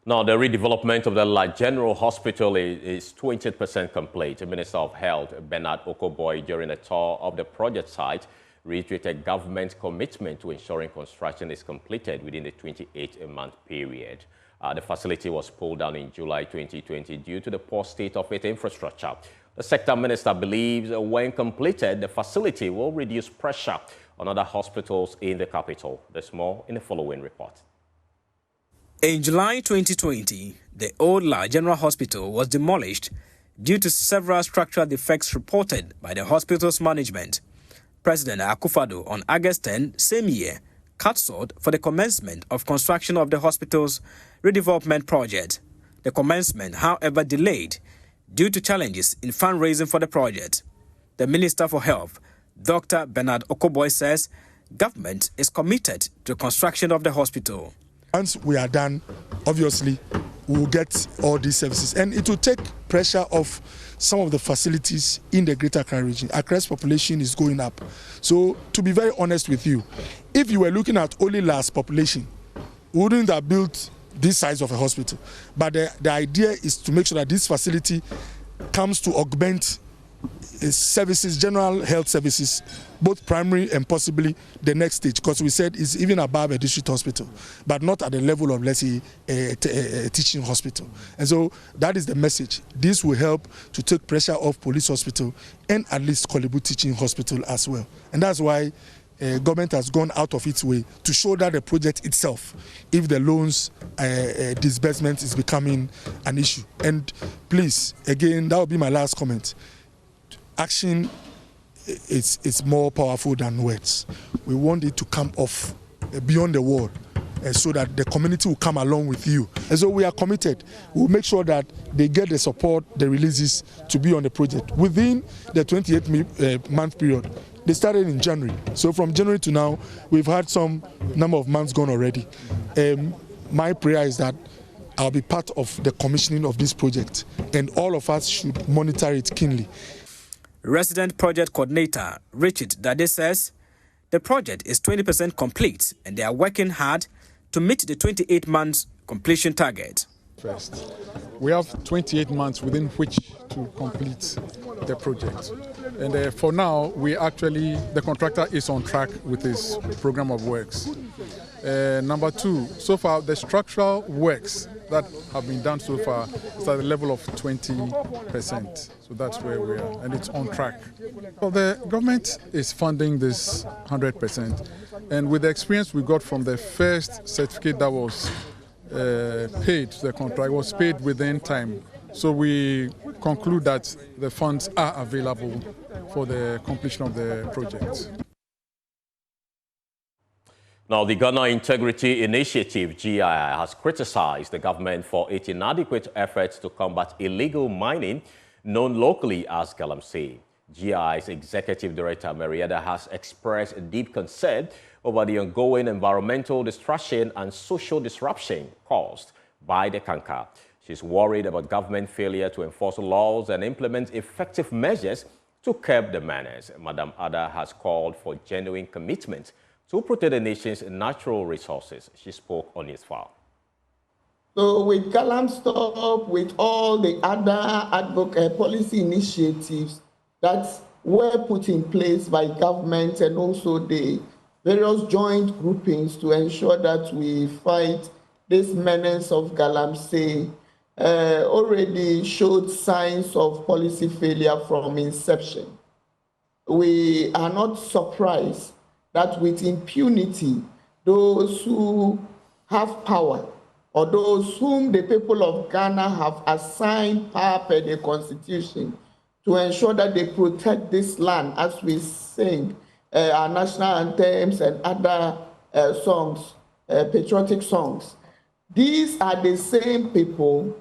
Now, the redevelopment of the General Hospital is 20% complete. The Minister of Health, Bernard Okoboy, during a tour of the project site, reiterated government's commitment to ensuring construction is completed within the 28-month period. The facility was pulled down in July 2020 due to the poor state of its infrastructure. The sector minister believes when completed, the facility will reduce pressure on other hospitals in the capital. There's more in the following report. In July 2020, the old General Hospital was demolished due to several structural defects reported by the hospital's management. President Akufo-Addo on August 10 same year cut-short for the commencement of construction of the hospital's redevelopment project. The commencement, however, delayed due to challenges in fundraising for the project. The Minister for Health, Dr. Bernard Okoboy, says government is committed to the construction of the hospital. Once we are done, obviously, we will get all these services. And it will take pressure off some of the facilities in the Greater Accra region. Accra's population is going up. So, to be very honest with you, if you were looking at only last population, we wouldn't have built this size of a hospital. But the idea is to make sure that this facility comes to augment services, general health services, both primary and possibly the next stage, because we said it's even above a district hospital, but not at the level of, let's say, a teaching hospital. And so that is the message. This will help to take pressure off police hospital and at least Kolebu teaching hospital as well. And that's why government has gone out of its way to show that the project itself, if the loans disbursement is becoming an issue. And please, again, that will be my last comment. Action is more powerful than words. We want it to come off beyond the wall so that the community will come along with you. And so we are committed. We'll make sure that they get the support, the releases to be on the project. Within the 28-month period, they started in January. So from January to now, we've had some number of months gone already. My prayer is that I'll be part of the commissioning of this project, and all of us should monitor it keenly. Resident Project Coordinator Richard Dade says the project is 20% complete and they are working hard to meet the 28 months completion target. First, we have 28 months within which to complete the project. And for now, the contractor is on track with his program of works. Number two, so far the structural works that have been done so far is at the level of 20%. So that's where we are, and it's on track. Well, the government is funding this 100%. And with the experience we got from the first certificate that was paid, the contract was paid within time. So we conclude that the funds are available for the completion of the project. Now, the Ghana Integrity Initiative, GII, has criticized the government for its inadequate efforts to combat illegal mining, known locally as galamsey. GII's Executive Director, Marietta, has expressed deep concern over the ongoing environmental destruction and social disruption caused by the canker. She's worried about government failure to enforce laws and implement effective measures to curb the menace. Madam Ada has called for genuine commitment to protect the nation's natural resources. She spoke on his file. So with Galamstop, with all the other policy initiatives that were put in place by government and also the various joint groupings to ensure that we fight this menace of galamsey, already showed signs of policy failure from inception. We are not surprised that with impunity, those who have power or those whom the people of Ghana have assigned power per the Constitution to ensure that they protect this land as we sing our national anthems and other songs, patriotic songs. These are the same people,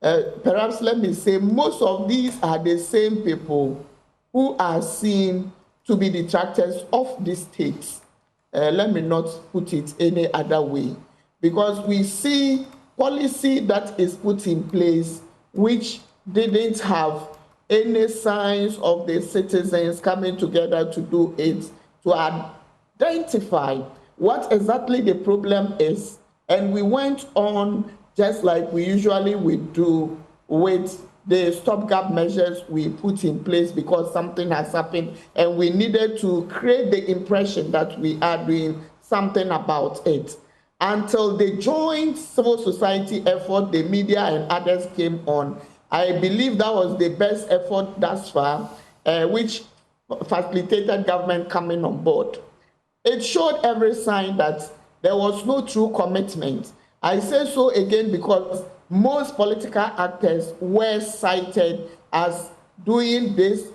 perhaps let me say, most of these are the same people who are seen to be detractors of the states. Let me not put it any other way, because we see policy that is put in place which didn't have any signs of the citizens coming together to do it, to identify what exactly the problem is. And we went on just like we usually would do with the stopgap measures we put in place because something has happened and we needed to create the impression that we are doing something about it. Until the joint civil society effort, the media and others came on, I believe that was the best effort thus far, which facilitated government coming on board. It showed every sign that there was no true commitment. I say so again because most political actors were cited as doing this.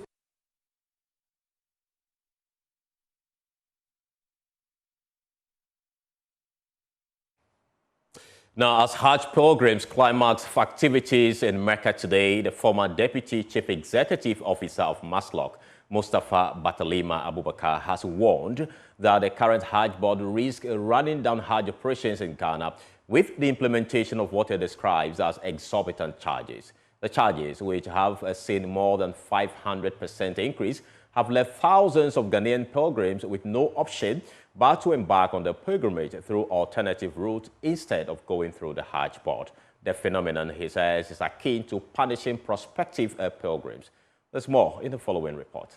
Now, as Hajj pilgrims climax activities in Mecca today, the former Deputy Chief Executive Officer of Maslok, Mustafa Batalima Abubakar, has warned that the current Hajj board risks running down Hajj operations in Ghana with the implementation of what he describes as exorbitant charges. The charges, which have seen more than 500% increase, have left thousands of Ghanaian pilgrims with no option but to embark on the pilgrimage through alternative routes instead of going through the Hajj board. The phenomenon, he says, is akin to punishing prospective pilgrims. There's more in the following report.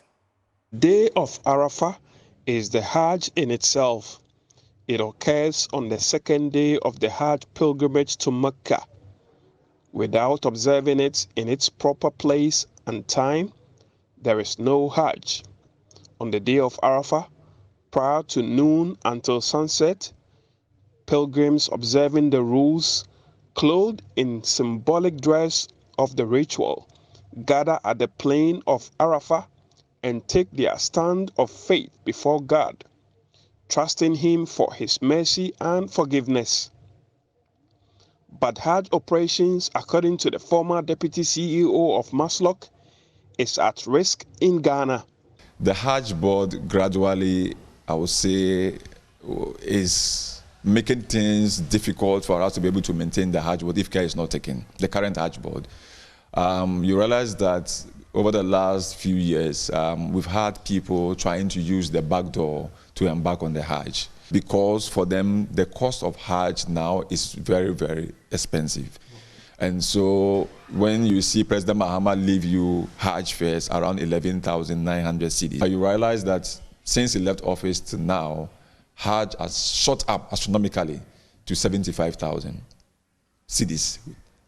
Day of Arafah is the Hajj in itself. It occurs on the second day of the Hajj pilgrimage to Mecca. Without observing it in its proper place and time, there is no Hajj. On the day of Arafah, prior to noon until sunset, pilgrims observing the rules, clothed in symbolic dress of the ritual, gather at the plain of Arafah and take their stand of faith before God, trusting Him for His mercy and forgiveness. But Hajj operations, according to the former Deputy CEO of Maslok, is at risk in Ghana. The Hajj board gradually, I would say, is making things difficult for us to be able to maintain the Hajj board if care is not taken, the current Hajj board. You realize that over the last few years, we've had people trying to use the back door to embark on the Hajj because for them, the cost of Hajj now is very, very expensive. And so when you see President Mahama leave you Hajj fares around 11,900 cedis, you realize that since he left office to now, Hajj has shot up astronomically to 75,000 cedis.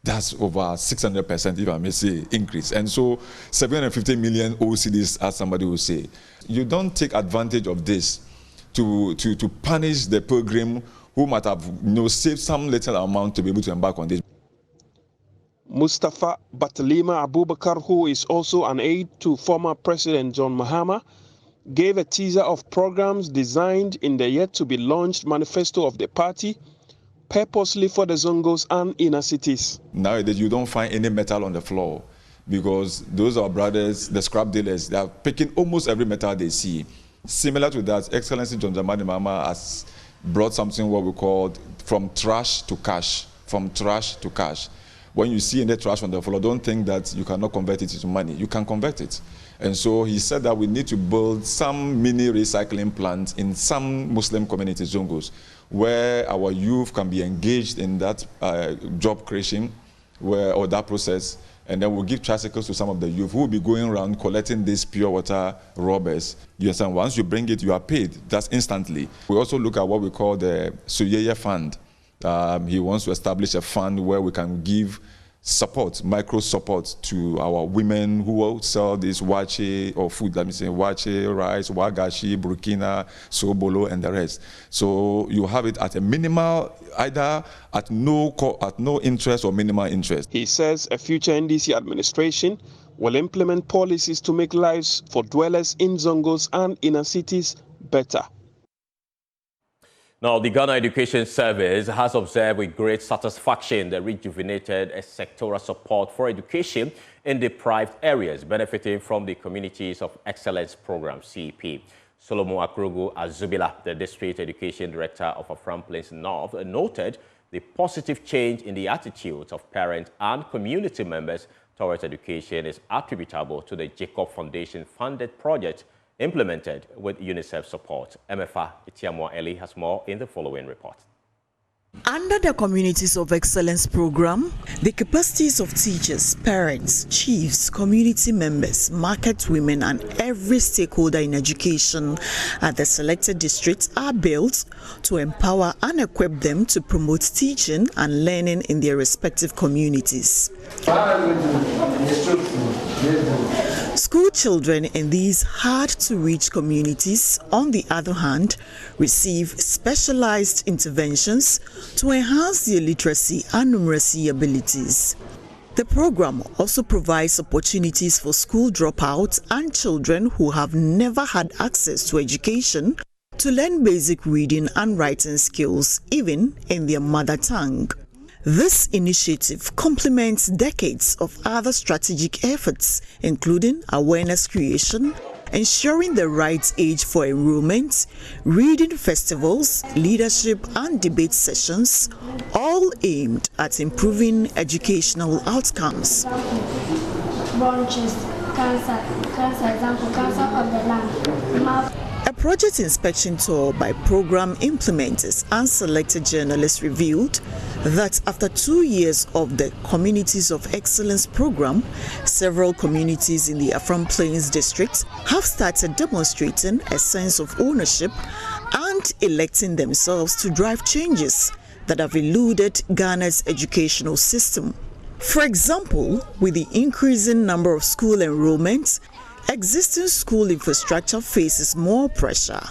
That's over 600%, if I may say, increase. And so 750 million OCDs, as somebody will say. You don't take advantage of this to punish the pilgrim who might have saved some little amount to be able to embark on this. Mustafa Batalima Abubakar, who is also an aide to former President John Mahama, gave a teaser of programs designed in the yet-to-be-launched manifesto of the party, purposely for the Zongos and inner cities. Nowadays, you don't find any metal on the floor because those are brothers, the scrap dealers, they are picking almost every metal they see. Similar to that, Excellency John Dramani Mahama has brought something what we call from trash to cash, from trash to cash. When you see any trash on the floor, don't think that you cannot convert it into money. You can convert it. And so he said that we need to build some mini recycling plants in some Muslim communities, Zongos, where our youth can be engaged in that job creation or that process. And then we'll give tricycles to some of the youth who will be going around collecting these pure water rubbers. You understand? Once you bring it, you are paid. That's instantly. We also look at what we call the Suyeye Fund. He wants to establish a fund where we can give support, micro support to our women who will sell this wache or food, let me say wache, rice, wagashi, burkina, sobolo, and the rest. So you have it at a minimal, either at no interest or minimal interest. He says a future NDC administration will implement policies to make lives for dwellers in Zongos and inner cities better. Now, the Ghana Education Service has observed with great satisfaction the rejuvenated sectoral support for education in deprived areas benefiting from the Communities of Excellence Program, CEP. Solomon Akrogo Azubila, the District Education Director of Afram Plains North, noted the positive change in the attitudes of parents and community members towards education is attributable to the Jacob Foundation-funded project implemented with UNICEF support. MFA Itiamwa Eli has more in the following report. Under the Communities of Excellence program, the capacities of teachers, parents, chiefs, community members, market women, and every stakeholder in education at the selected districts are built to empower and equip them to promote teaching and learning in their respective communities. School children in these hard-to-reach communities, on the other hand, receive specialized interventions to enhance their literacy and numeracy abilities. The program also provides opportunities for school dropouts and children who have never had access to education to learn basic reading and writing skills, even in their mother tongue. This initiative complements decades of other strategic efforts, including awareness creation, ensuring the right age for enrollment, reading festivals, leadership and debate sessions, all aimed at improving educational outcomes. Branches, cancer example, cancer of the lung. A project inspection tour by program implementers and selected journalists revealed that after 2 years of the Communities of Excellence program, several communities in the Afram Plains district have started demonstrating a sense of ownership and electing themselves to drive changes that have eluded Ghana's educational system. For example, with the increasing number of school enrollments, existing school infrastructure faces more pressure,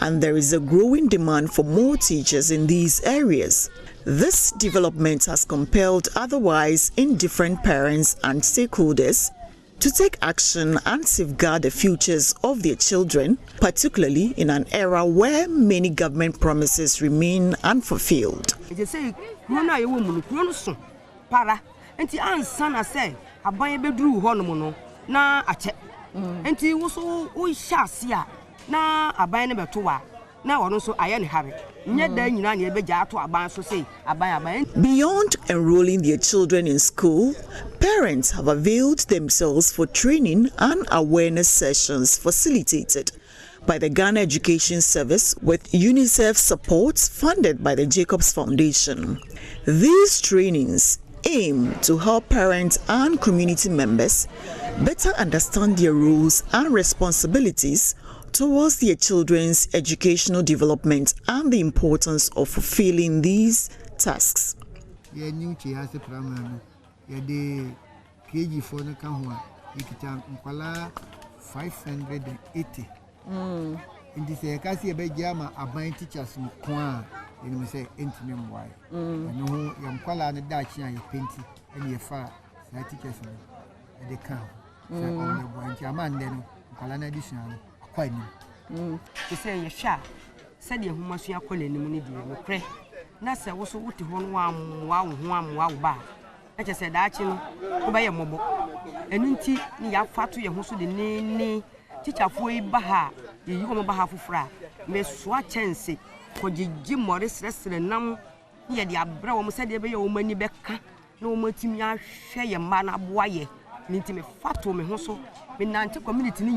and there is a growing demand for more teachers in these areas. This development has compelled otherwise indifferent parents and stakeholders to take action and safeguard the futures of their children, particularly in an era where many government promises remain unfulfilled. Beyond enrolling their children in school, parents have availed themselves for training and awareness sessions facilitated by the Ghana Education Service with UNICEF support funded by the Jacobs Foundation. These trainings aim to help parents and community members better understand their roles and responsibilities towards their children's educational development and the importance of fulfilling these tasks. They say you shall said you must be a colony money, pray. Nasa was what you want, wow. I just said that you buy a mobile. And indeed, you have fat to your host the name, teacher for Baha, you come about half of fra. Miss Swatchensi, for Jim Morris restaurant now. Yet the abra almost said every old money back. No more to me, I share your man up wire. Need to me fat to me also. When I took community in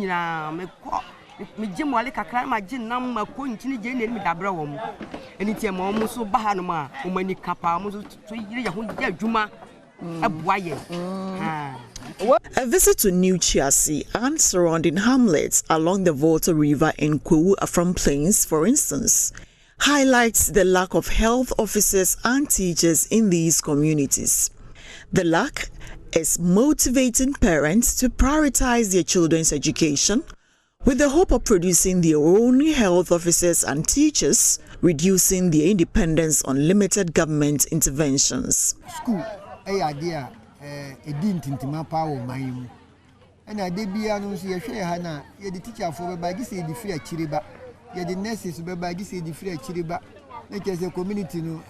me Jim Wally Kakra, my gin number point in the Jane with Abram. And it's a moment so Bahanama, who many kappa, to year Juma, a wire. A visit to New Chiasi and surrounding hamlets along the Volta River in Kwu Afram Plains, for instance, highlights the lack of health officers and teachers in these communities. The lack is motivating parents to prioritize their children's education with the hope of producing their own health officers and teachers, reducing their independence on limited government interventions. School, idea, didn't intima power my and I did be announced your share Hana, you're the teacher for by this the free chiriba, you're the nurses by this the free chiriba, like as a community no,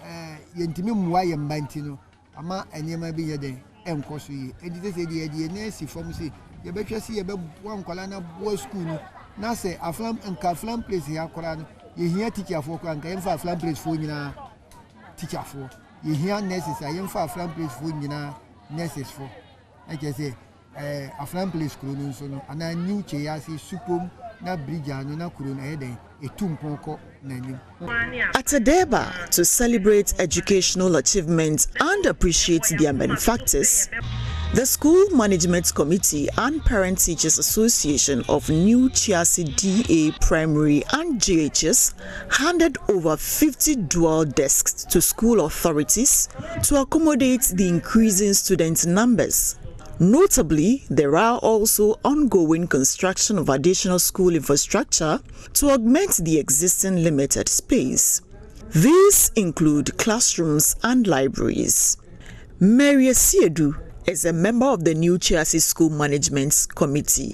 yentimum why and bantino, ama and you might be a day, and cosy, and this is the idea nurse from say. You better see about one colana boys school. Now say a flam and Kaflam place here, Koran. You hear teacher for and came for a flam place for you teacher for. You hear nurses, I am for a flam place for you nurses for. Like I say, a flam place, and I knew Chayasi, Supum, na bridge, and na Kurun, At Adeba, to celebrate educational achievements and appreciate their benefactors, the School Management Committee and Parent Teachers Association of New Chiasi DA Primary and JHS handed over 50 dual desks to school authorities to accommodate the increasing student numbers. Notably, there are also ongoing construction of additional school infrastructure to augment the existing limited space. These include classrooms and libraries. Mary Siedu is a member of the New Chiasi School Management Committee.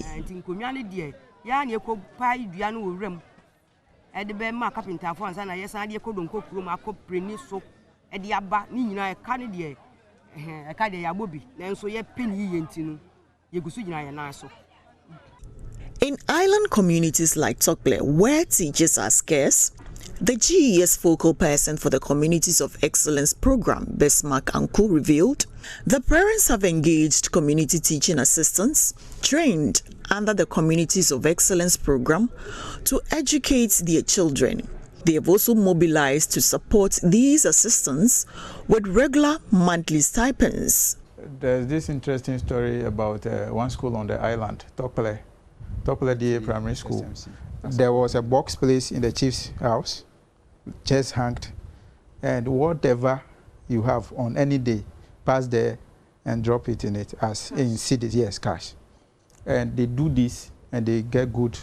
In island communities like Tokle, where teachers are scarce, the GES focal person for the Communities of Excellence program, Bismarck Anko, revealed the parents have engaged community teaching assistants trained under the Communities of Excellence program to educate their children. They have also mobilized to support these assistants with regular monthly stipends. There's this interesting story about one school on the island, Tokle DA Primary School. There was a box placed in the chief's house, chairs hanged, and whatever you have on any day, pass there and drop it in it as in cedis, yes, cash. And they do this and they get good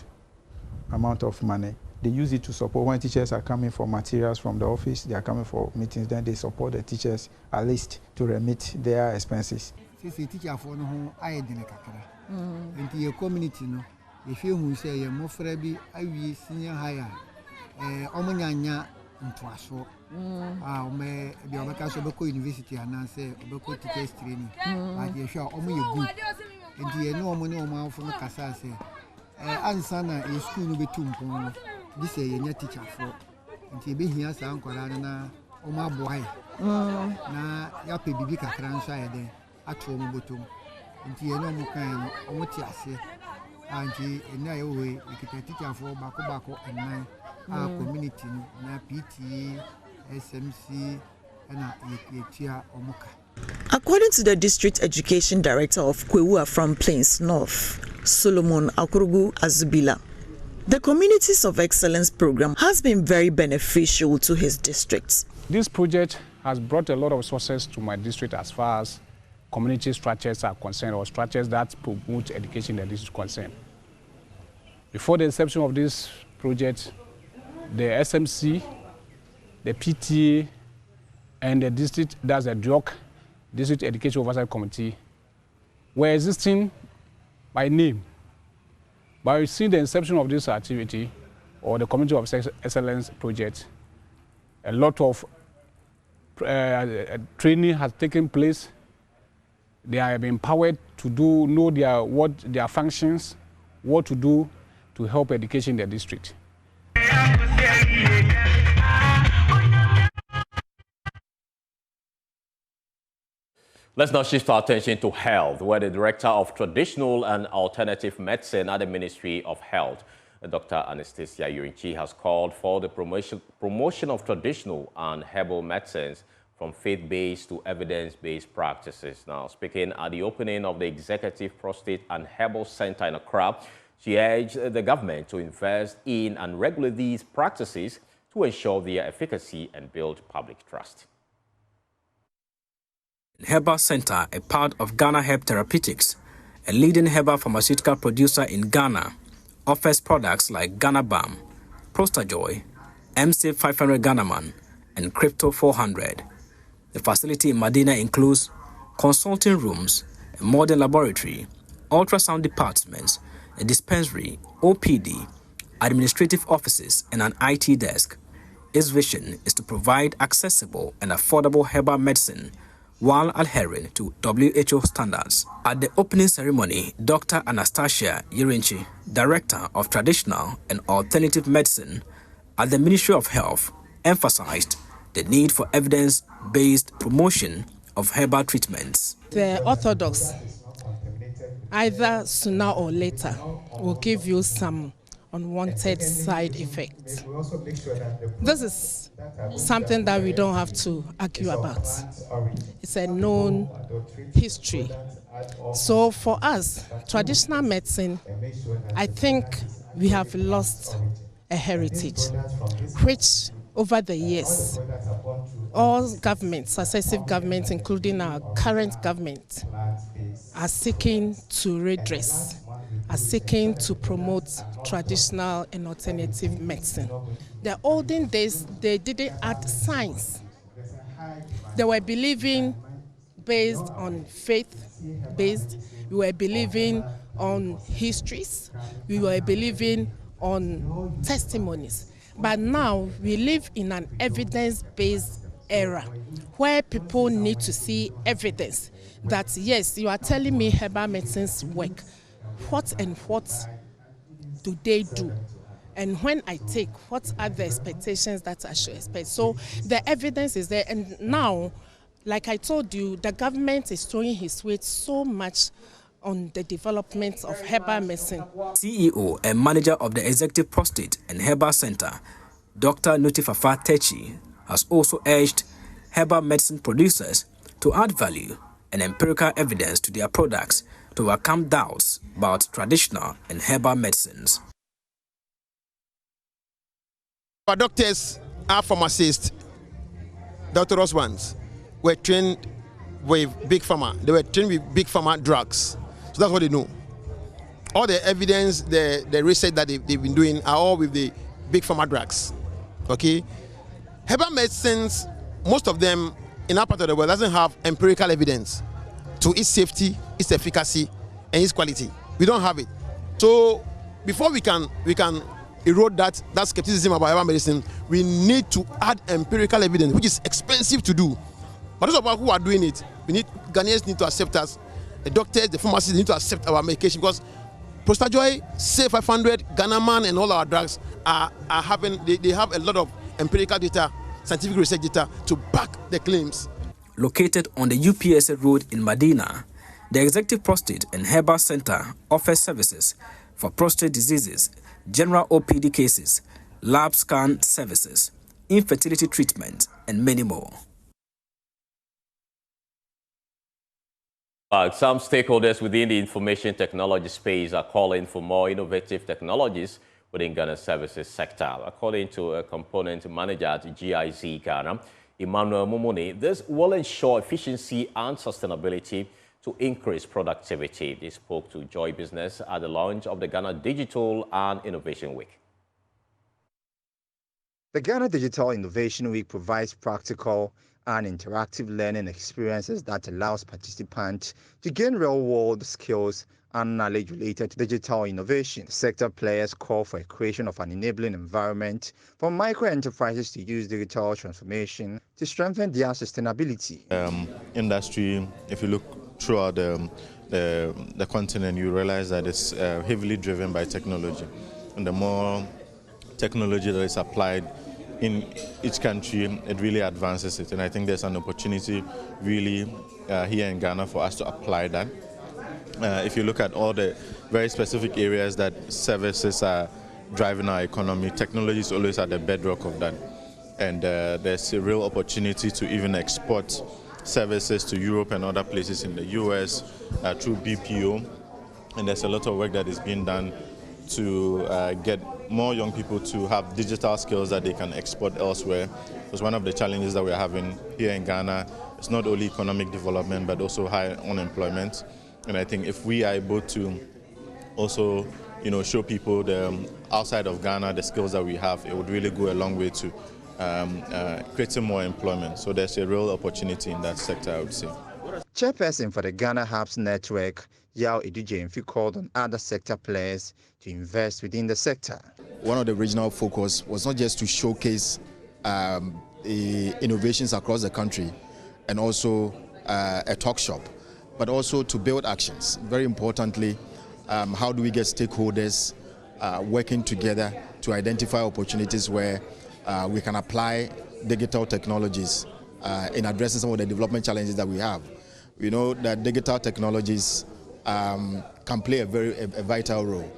amount of money. They use it to support when teachers are coming for materials from the office, they are coming for meetings, then they support the teachers at least to remit their expenses. Teacher for no I and your community no. If you say you're more free, I will senior higher. Omanyanya into a so. May the Abubakar University and I say Obako teachers training. But you're sure only you good. And you know money on from the Casa say. Ansana is school be 2 pounds. This is a teacher for. And you be here, San Corana, Oma boy. Na yape bibi kakran side at home bottom. And you know kind of what you say. And you know way you can teacher for Bako and nine our community na PTA, SMC, and Tia Omuka. According to the District Education Director of Kwewua from Plains North, Solomon Akurugu Azubila, the Communities of Excellence program has been very beneficial to his district. This project has brought a lot of resources to my district as far as community structures are concerned, or structures that promote education in the district concerned. Before the inception of this project, the SMC, the PTA, and the district, that's the DROC, District Education Oversight Committee, were existing by name. But since the inception of this activity, or the Community of Excellence project, a lot of training has taken place. They have been empowered to know their functions, what to do to help education in the district. Let's now shift our attention to health, where the Director of Traditional and Alternative Medicine at the Ministry of Health, Dr. Anastasia Yurinchi, has called for the promotion of traditional and herbal medicines from faith-based to evidence-based practices. Now, speaking at the opening of the Executive Prostate and Herbal Center in Accra, she urged the government to invest in and regulate these practices to ensure their efficacy and build public trust. Herbal Center, a part of Ghana Herb Therapeutics, a leading herbal pharmaceutical producer in Ghana, offers products like Ghana Balm, Prostajoy, MC 500 Ghanaman, and Crypto 400. The facility in Medina includes consulting rooms, a modern laboratory, ultrasound departments, a dispensary, OPD, administrative offices, and an IT desk. Its vision is to provide accessible and affordable herbal medicine while adhering to WHO standards. At the opening ceremony, Dr. Anastasia Yurinchi, Director of Traditional and Alternative Medicine at the Ministry of Health, emphasized the need for evidence-based promotion of herbal treatments. The Orthodox, either sooner or later, will give you some unwanted side effects. This is something that we don't have to argue about. It's a known history. So for us, traditional medicine, I think we have lost a heritage, which over the years, all governments, successive governments, including our current government, are seeking to redress, are seeking to promote traditional and alternative medicine. The olden days, they didn't add science. They were believing based on faith-based. We were believing on histories. We were believing on testimonies. But now we live in an evidence-based era where people need to see evidence that, yes, you are telling me herbal medicines work. What and what do they do? And when I take, what are the expectations that I should expect? So the evidence is there. And now, like I told you, the government is throwing his weight so much on the development of herbal medicine. CEO and manager of the Executive Prostate and Herbal Center, Dr. Nutifafa Techi, has also urged herbal medicine producers to add value and empirical evidence to their products to overcome doubts about traditional and herbal medicines. Our doctors, our pharmacists, doctors ones, were trained with big pharma. They were trained with big pharma drugs. So that's what they know. All the evidence, the research that they've been doing are all with the big pharma drugs. Okay? Herbal medicines, most of them in our part of the world doesn't have empirical evidence to its safety, its efficacy, and its quality. We don't have it. So before we can erode that skepticism about herbal medicine, we need to add empirical evidence, which is expensive to do. But those of us who are doing it, Ghanaians need to accept us. The doctors, the pharmacists need to accept our medication, because Prostajoy, Say 500, Ghana Man, and all our drugs they have a lot of empirical data, scientific research data to back the claims. Located on the UPSA Road in Medina, the Executive Prostate and Herbal Center offers services for prostate diseases, general OPD cases, lab scan services, infertility treatment, and many more. Some stakeholders within the information technology space are calling for more innovative technologies within Ghana's services sector. According to a component manager at GIZ Ghana, Emmanuel Mumuni, this will ensure efficiency and sustainability to increase productivity. He spoke to Joy Business at the launch of the Ghana Digital and Innovation Week. The Ghana Digital Innovation Week provides practical and interactive learning experiences that allows participants to gain real-world skills and knowledge related to digital innovation. The sector players call for a creation of an enabling environment for micro-enterprises to use digital transformation to strengthen their sustainability. Industry, if you look throughout the continent, you realize that it's heavily driven by technology. And the more technology that is applied in each country, it really advances it. And I think there's an opportunity really here in Ghana for us to apply that. If you look at all the very specific areas that services are driving our economy, technology is always at the bedrock of that. And there's a real opportunity to even export services to Europe and other places in the US through BPO. And there's a lot of work that is being done to get more young people to have digital skills that they can export elsewhere. Because one of the challenges that we're having here in Ghana is not only economic development, but also high unemployment. And I think if we are able to also, show people outside of Ghana the skills that we have, it would really go a long way to creating more employment. So there's a real opportunity in that sector, I would say. Chairperson for the Ghana Hubs Network, Yao Edujemfi, called on other sector players to invest within the sector. One of the regional focus was not just to showcase the innovations across the country and also a talk shop, but also to build actions. Very importantly, how do we get stakeholders working together to identify opportunities where we can apply digital technologies in addressing some of the development challenges that we have. We know that digital technologies can play a vital role.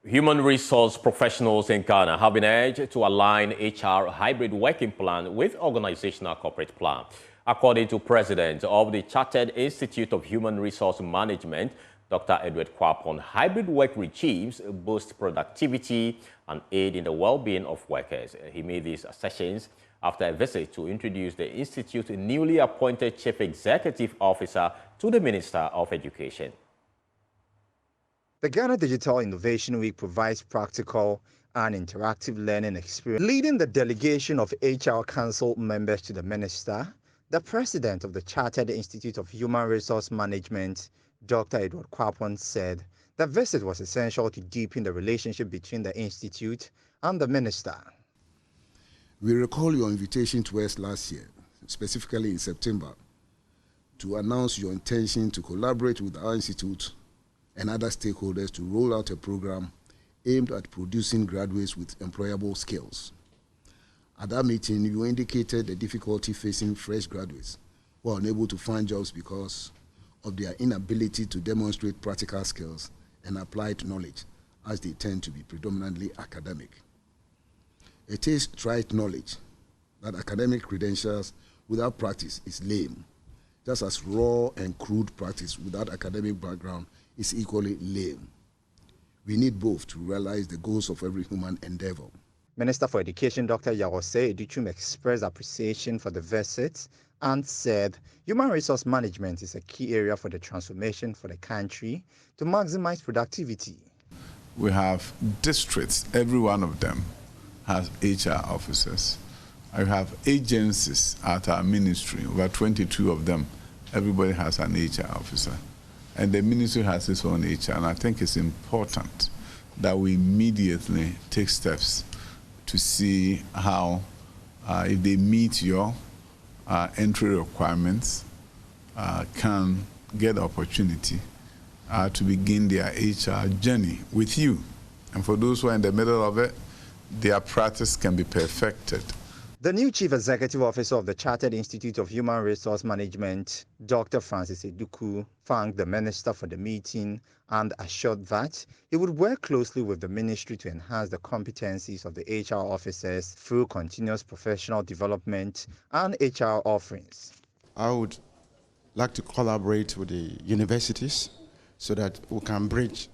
Human resource professionals in Ghana have been urged to align HR hybrid working plan with organizational corporate plan. According to President of the Chartered Institute of Human Resource Management, Dr. Edward Kwapon, hybrid work regimes boost productivity and aid in the well-being of workers. He made these assertions after a visit to introduce the Institute's newly appointed Chief Executive Officer to the Minister of Education. The Ghana Digital Innovation Week provides practical and interactive learning experience. Leading the delegation of HR Council members to the Minister, the President of the Chartered Institute of Human Resource Management, Dr. Edward Kwapon, said the visit was essential to deepen the relationship between the Institute and the Minister. We recall your invitation to us last year, specifically in September, to announce your intention to collaborate with our institute and other stakeholders to roll out a program aimed at producing graduates with employable skills. At that meeting, you indicated the difficulty facing fresh graduates who are unable to find jobs because of their inability to demonstrate practical skills and applied knowledge, as they tend to be predominantly academic. It is trite knowledge that academic credentials without practice is lame, just as raw and crude practice without academic background is equally lame. We need both to realize the goals of every human endeavor. Minister for Education Dr. Yawose Educhum expressed appreciation for the visit and said human resource management is a key area for the transformation for the country to maximize productivity. We have districts, every one of them has HR officers. I have agencies at our ministry, over 22 of them. Everybody has an HR officer. And the ministry has its own HR. And I think it's important that we immediately take steps to see how, if they meet your entry requirements, can get the opportunity to begin their HR journey with you. And for those who are in the middle of it, their practice can be perfected. The new Chief Executive Officer of the Chartered Institute of Human Resource Management, Dr. Francis Eduku, thanked the Minister for the meeting and assured that he would work closely with the Ministry to enhance the competencies of the HR officers through continuous professional development and HR offerings. I would like to collaborate with the universities so that we can bridge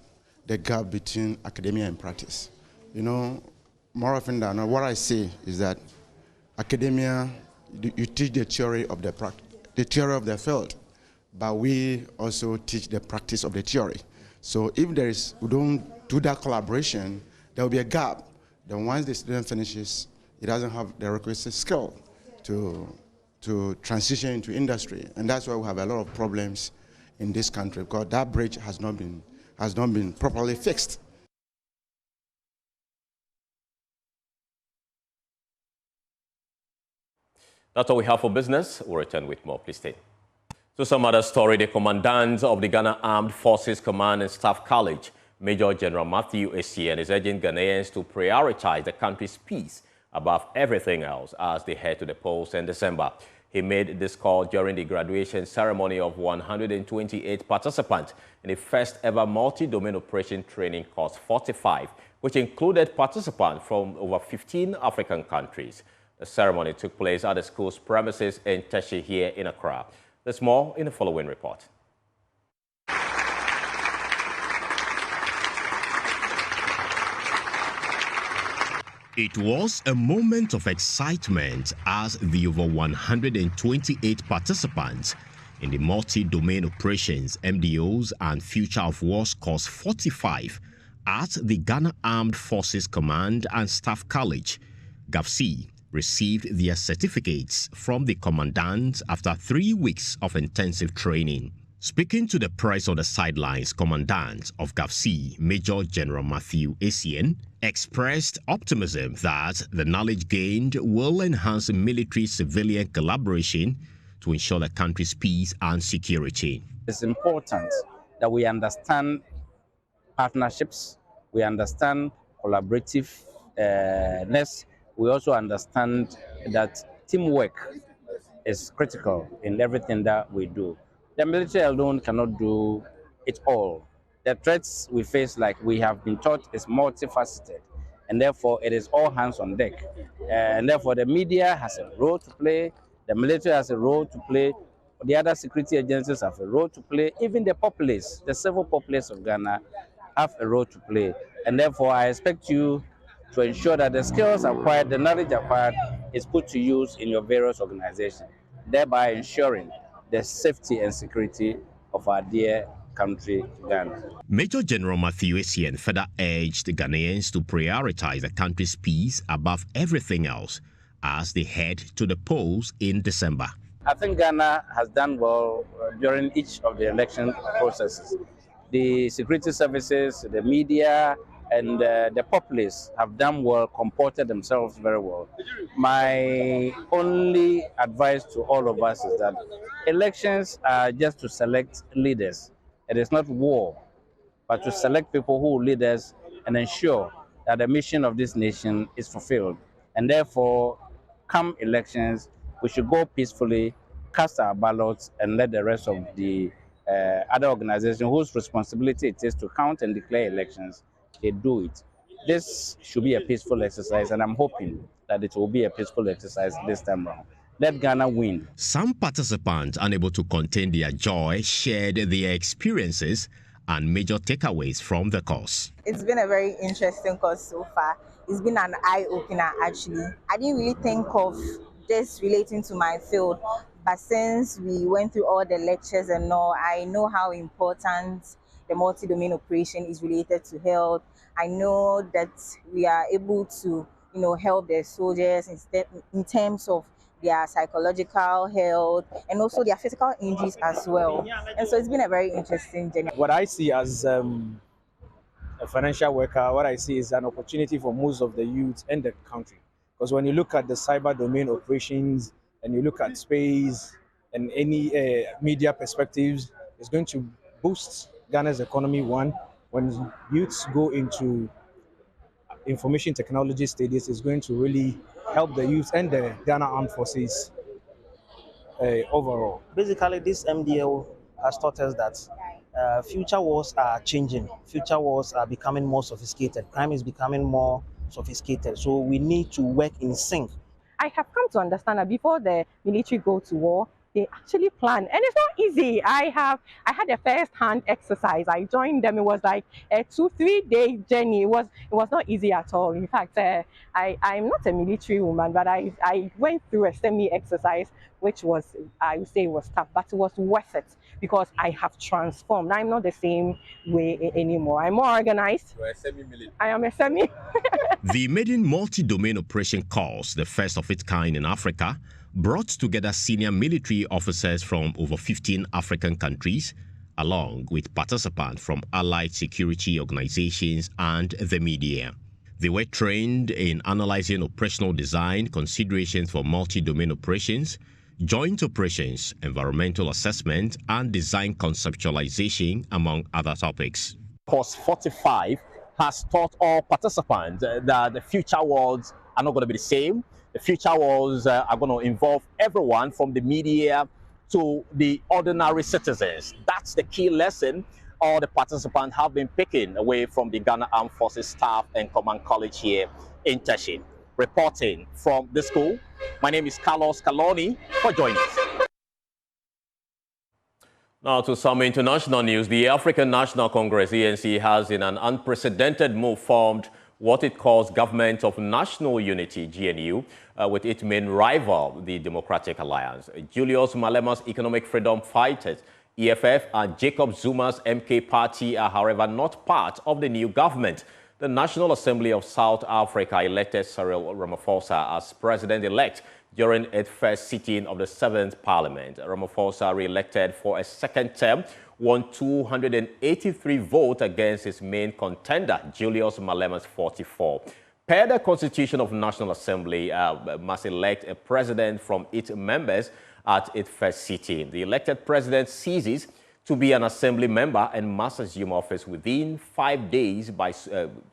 the gap between academia and practice. You know, more often than not, what I say is that academia, you teach the theory of the theory of the field, but we also teach the practice of the theory. So if we don't do that collaboration, there will be a gap. Then once the student finishes, he doesn't have the requisite skill to transition into industry, and that's why we have a lot of problems in this country, because that bridge has not been properly fixed. That's all we have for business. We'll return with more. Please stay. To some other story, the commandant of the Ghana Armed Forces Command and Staff College, Major General Matthew Essien, is urging Ghanaians to prioritize the country's peace above everything else as they head to the polls in December. He made this call during the graduation ceremony of 128 participants in the first ever multi-domain operation training course 45, which included participants from over 15 African countries. The ceremony took place at the school's premises in Teshi here in Accra. There's more in the following report. It was a moment of excitement as the over 128 participants in the multi-domain operations, MDOs and Future of Wars Course 45 at the Ghana Armed Forces Command and Staff College, GAFC, received their certificates from the commandant after 3 weeks of intensive training. Speaking to the press on the sidelines, Commandant of GAFC, Major General Matthew Essien, expressed optimism that the knowledge gained will enhance military-civilian collaboration to ensure the country's peace and security. It's important that we understand partnerships, we understand collaborativeness, we also understand that teamwork is critical in everything that we do. The military alone cannot do it all. The threats we face, like we have been taught, is multifaceted, and therefore it is all hands on deck. And therefore the media has a role to play, the military has a role to play, the other security agencies have a role to play, even the populace, the civil populace of Ghana have a role to play. And therefore I expect you to ensure that the skills acquired, the knowledge acquired is put to use in your various organizations, thereby ensuring the safety and security of our dear country, Ghana. Major General Matthew Essien further urged Ghanaians to prioritize the country's peace above everything else as they head to the polls in December. I think Ghana has done well during each of the election processes. The security services, the media, and the populace have done well, comported themselves very well. My only advice to all of us is that elections are just to select leaders. It is not war, but to select people who will lead us and ensure that the mission of this nation is fulfilled. And therefore, come elections, we should go peacefully, cast our ballots, and let the rest of the other organizations whose responsibility it is to count and declare elections, they do it. This should be a peaceful exercise, and I'm hoping that it will be a peaceful exercise this time around. Let Ghana win. Some participants unable to contain their joy shared their experiences and major takeaways from the course. It's been a very interesting course so far. It's been an eye-opener actually. I didn't really think of this relating to my field, but since we went through all the lectures and all, I know how important the multi-domain operation is related to health. I know that we are able to, help the soldiers in terms of their psychological health and also their physical injuries as well. And so it's been a very interesting journey. What I see as a financial worker, what I see is an opportunity for most of the youth and the country. Because when you look at the cyber domain operations and you look at space and any media perspectives, it's going to boost Ghana's economy. One, when youths go into information technology studies, it's going to really help the youth and the Ghana Armed Forces overall. Basically, this MDL has taught us that future wars are changing. Future wars are becoming more sophisticated. Crime is becoming more sophisticated. So we need to work in sync. I have come to understand that before the military go to war, they actually plan, and it's not easy. I had a first-hand exercise. I joined them. It was like a 2-3 day journey. It was not easy at all. In fact, I'm not a military woman, but I went through a semi-exercise, which was, I would say, was tough, but it was worth it because I have transformed. I'm not the same way anymore. I'm more organized. You're a semi-military. I am a semi. The maiden multi-domain operation course, the first of its kind in Africa, brought together senior military officers from over 15 African countries, along with participants from allied security organizations and the media. They were trained in analyzing operational design, considerations for multi-domain operations, joint operations, environmental assessment, and design conceptualization, among other topics. Course 45 has taught all participants that the future worlds are not going to be the same. The future wars are going to involve everyone from the media to the ordinary citizens. That's the key lesson all the participants have been picking away from the Ghana Armed Forces Staff and Command College here in Teshi. Reporting from the school, my name is Carlos Caloni for joining us. Now to some international news. The African National Congress, ANC, has in an unprecedented move formed what it calls Government of National Unity, GNU, with its main rival, the Democratic Alliance. Julius Malema's Economic Freedom Fighters, EFF, and Jacob Zuma's MK party are, however, not part of the new government. The National Assembly of South Africa elected Cyril Ramaphosa as president-elect during its first sitting of the 7th Parliament. Ramaphosa, re-elected for a second term, won 283 votes against his main contender, Julius Malema's 44. Per the Constitution of National Assembly, must elect a president from its members at its first sitting. The elected president ceases to be an assembly member and must assume office within 5 days by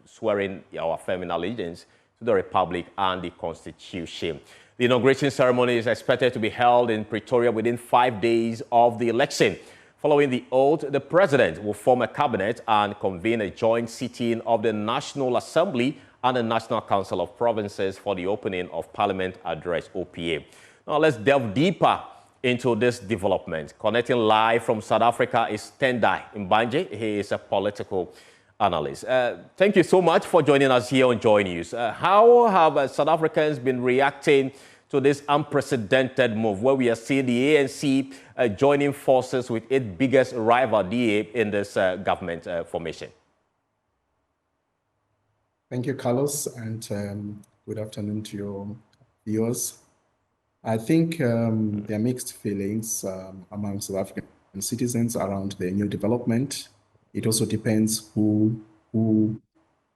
swearing or affirming allegiance to the Republic and the Constitution. The inauguration ceremony is expected to be held in Pretoria within 5 days of the election. Following the oath, the president will form a cabinet and convene a joint sitting of the National Assembly and the National Council of Provinces for the opening of Parliament Address, OPA. Now let's delve deeper into this development. Connecting live from South Africa is Tendai Mbanje. He is a political analyst. Thank you so much for joining us here on Joy News. How have South Africans been reacting to this unprecedented move where we are seeing the ANC joining forces with its biggest rival, DA, in this government formation? Thank you, Carlos, and good afternoon to your viewers. I think there are mixed feelings among South African citizens around the new development. It also depends who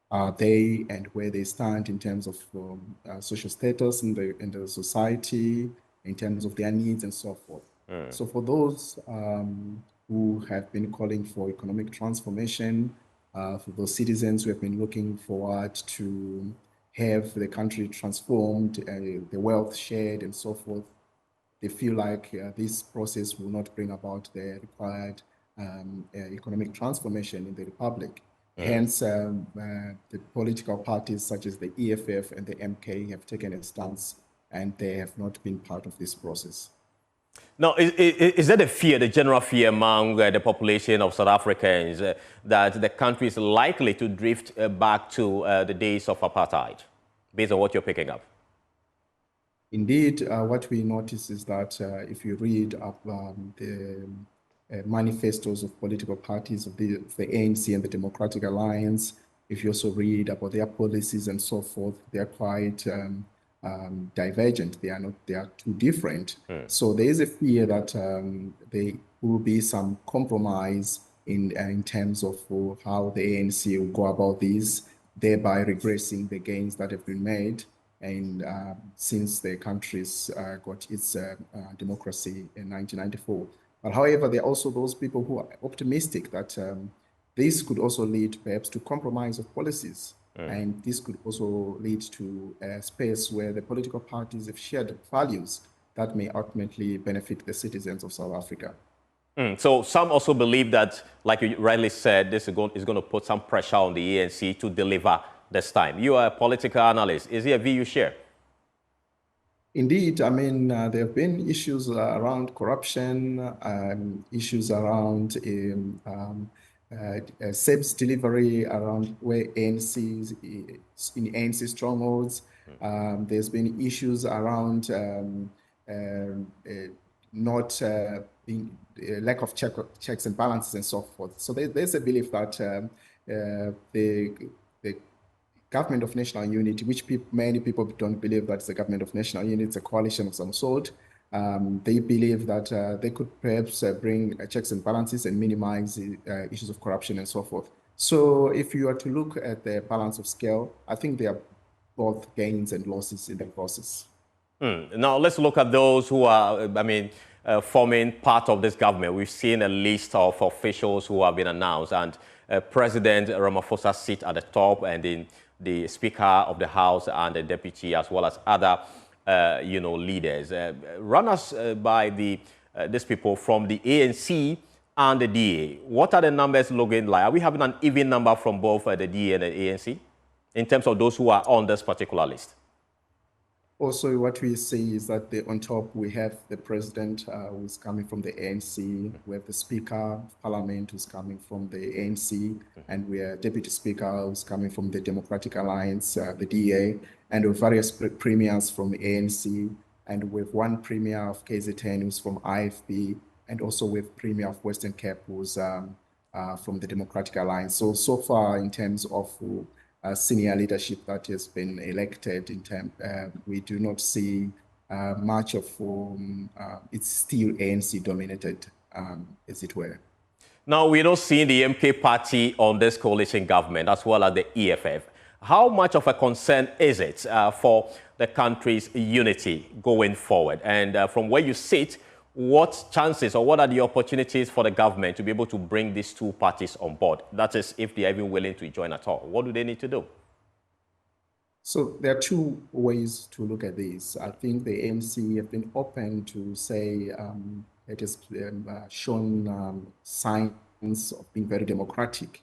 are they and where they stand in terms of social status in the society, in terms of their needs and so forth. So for those who have been calling for economic transformation, for those citizens who have been looking forward to have the country transformed, the wealth shared and so forth, they feel like this process will not bring about the required economic transformation in the Republic. Hence, the political parties such as the EFF and the MK have taken a stance, and they have not been part of this process. Now, is there a fear, the general fear among the population of South Africans that the country is likely to drift back to the days of apartheid, based on what you're picking up? Indeed, what we notice is that if you read up the manifestos of political parties of the ANC and the Democratic Alliance, if you also read about their policies and so forth, they are quite divergent. They are too different. So there is a fear that there will be some compromise in terms of how the ANC will go about this, thereby regressing the gains that have been made. And since the country's got its democracy in 1994. But however, there are also those people who are optimistic that this could also lead perhaps to compromise of policies. And this could also lead to a space where the political parties have shared values that may ultimately benefit the citizens of South Africa. So some also believe that, like you rightly said, this is going to put some pressure on the ANC to deliver this time. You are a political analyst. Is it a view you share? Indeed, I mean, there have been issues around corruption, issues around service delivery, around where ANC in ANC strongholds. There's been issues around not being lack of checks and balances and so forth. So there's a belief that the government of national unity, which many people don't believe that's the government of national unity, it's a coalition of some sort. They believe that they could perhaps bring checks and balances and minimize issues of corruption and so forth. So if you are to look at the balance of scale, I think there are both gains and losses in the process. Now let's look at those who are, forming part of this government. We've seen a list of officials who have been announced, and President Ramaphosa sits at the top, and in the Speaker of the House and the Deputy, as well as other, leaders. Run us by these people from the ANC and the DA. What are the numbers looking like? Are we having an even number from both the DA and the ANC in terms of those who are on this particular list? Also, what we see is that on top we have the president who's coming from the ANC, we have the Speaker of Parliament who's coming from the ANC, and we have Deputy Speaker who's coming from the Democratic Alliance, the DA, and we have various premiers from the ANC, and we have one premier of KZN who's from IFB, and also we have premier of Western Cape who's from the Democratic Alliance. So far in terms of senior leadership that has been elected, we do not see much of it's still ANC dominated, as it were. Now, we're not seeing the MK party on this coalition government as well as the EFF. How much of a concern is it for the country's unity going forward? And from where you sit, what chances or what are the opportunities for the government to be able to bring these two parties on board? That is, if they are even willing to join at all. What do they need to do? So there are two ways to look at this. I think the ANC have been open to say it has shown signs of being very democratic.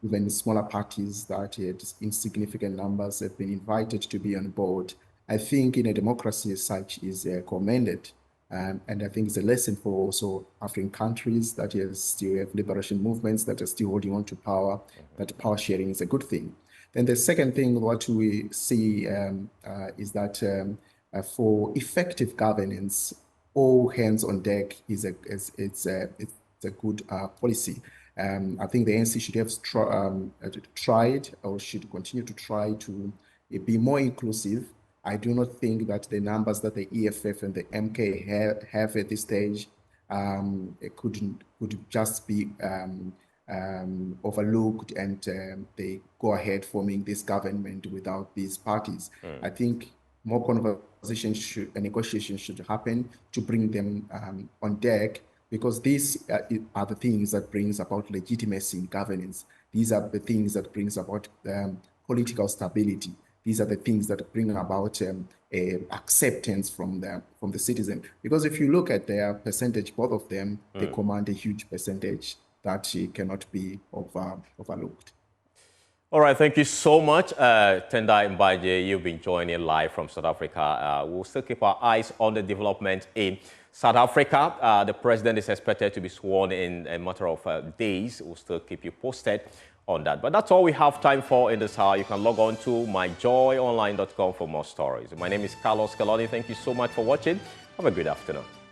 Even smaller parties that had insignificant numbers have been invited to be on board. I think in a democracy as such is commended. And I think it's a lesson for also African countries that still have liberation movements that are still holding on to power, that power sharing is a good thing. Then the second thing, what we see is that for effective governance, all hands on deck is a good policy. I think the ANC should have tried or should continue to try to be more inclusive. I do not think that the numbers that the EFF and the MK have at this stage could just be overlooked and they go ahead forming this government without these parties. I think more conversations and negotiations should happen to bring them on deck, because these are the things that brings about legitimacy in governance. These are the things that brings about political stability. These are the things that bring about acceptance from the citizen. Because if you look at their percentage, both of them, they command a huge percentage that cannot be overlooked. All right, thank you so much, Tendai Mbaje. You've been joining live from South Africa. We'll still keep our eyes on the development in South Africa. The president is expected to be sworn in a matter of days. We'll still keep you posted on that. But that's all we have time for in this hour. You can log on to myjoyonline.com for more stories. My name is Carlos Kaloni. Thank you so much for watching. Have a good afternoon.